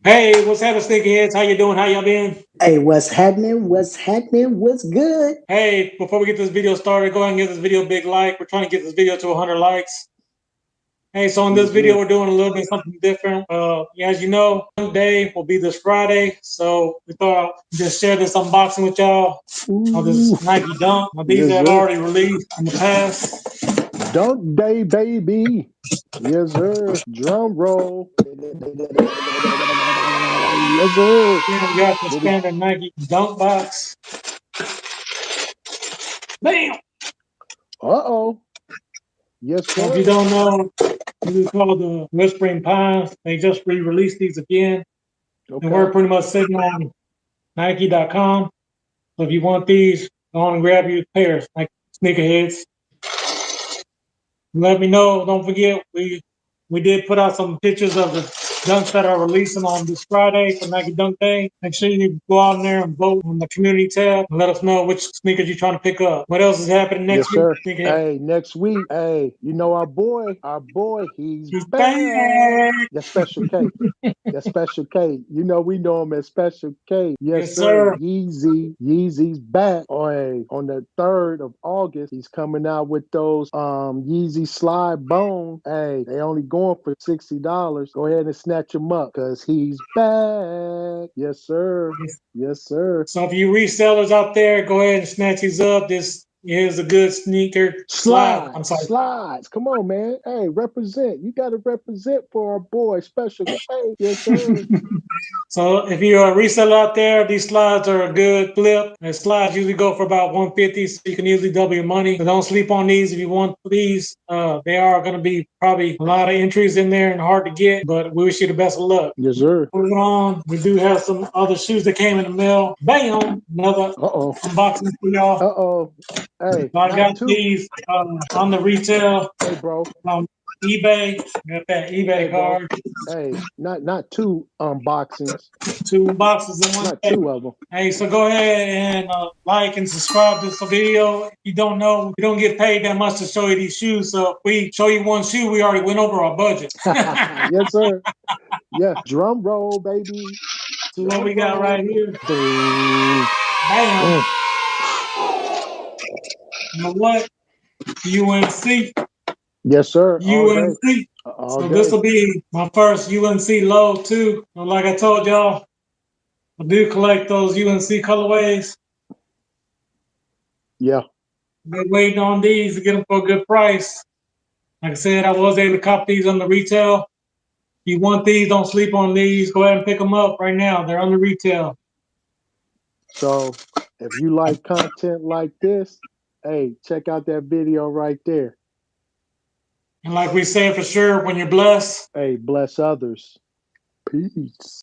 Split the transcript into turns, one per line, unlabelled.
Hey, what's happening, sneakerheads? How you doing? How y'all been?
Hey, what's happening? What's happening? What's good?
Hey, before we get this video started, go ahead and give this video a big like. We're trying to get this video to 100 likes. Hey, so in this
Yes,
video,
sir.
we're doing a little bit something different. Yeah, as you know, Day will be this Friday, so we thought I'd just share this unboxing with y'all of
Ooh,
this Nike Dunk. Now, these
yes,
have
sir.
already released in the past.
Dunk day, baby. Yes, sir. Drum roll. Yes, sir.
Then we got the
Baby.
standard Nike Dunk box. Bam!
Uh-oh. Yes,
Now, if you
sir.
don't know, this is called the Whispering Pines. They just re-released these again, and
Okay.
we're pretty much sitting on Nike.com. So if you want these, go on and grab your pairs, like sneakerheads. Let me know. Don't forget, we did put out some pictures of the dunks that are releasing on this Friday for Nike Dunk Day. Make sure you go out in there and vote on the community tab and let us know which sneakers you're trying to pick up. What else is happening next
Yes,
week?
sir.
Sneakerhead.
Hey, next week, hey, our boy, he's
He's
back.
back.
That Special K. That Special K. We know him as Special K. Yes,
Yes,
sir.
sir.
Yeezy. Yeezy's back on the 3rd of August. He's coming out with those Yeezy Slide Bone. Hey, they only going for $60. Go ahead and snatch him up because he's back. Yes, sir. Yes, sir.
So if you resellers out there, go ahead and snatch these up. This is a good sneaker slide. I'm sorry.
Slides. Come on, man. Hey, represent. You got to represent for our boy, Special K. Yes, sir.
So if you're a reseller out there, these slides are a good flip. And slides usually go for about 150, so you can easily double your money. So don't sleep on these if you want these. They are going to be probably a lot of entries in there and hard to get, but we wish you the best of luck.
Yes, sir.
Moving on, we do have some other shoes that came in the mail. Bam! Another
Uh-oh.
unboxing for y'all.
Uh-oh. Hey,
So I
not
got
two.
these on the retail
Hey, bro.
on eBay. Got that
Hey,
eBay
bro.
card.
Hey, not two unboxings.
Two boxes in one
Not
day.
two of them.
Hey, so go ahead and like and subscribe to this video. If you don't know, we don't get paid that much to show you these shoes. So if we show you one shoe, we already went over our budget.
Yes, sir. Yeah. Drum roll, baby.
So what we
Drum
got right
roll.
here,
Boom.
bam.
Mm.
You know what? UNC.
Yes, sir. All day.
UNC.
All
So this
day.
will be my first UNC low too. And like I told y'all, I do collect those UNC colorways.
Yeah.
Been waiting on these to get them for a good price. Like I said, I was able to cop these on the retail. If you want these, don't sleep on these. Go ahead and pick them up right now. They're on the retail.
So if you like content like this, hey, check out that video right there.
And like we said for sure, when you're blessed,
Hey, bless others. Peace.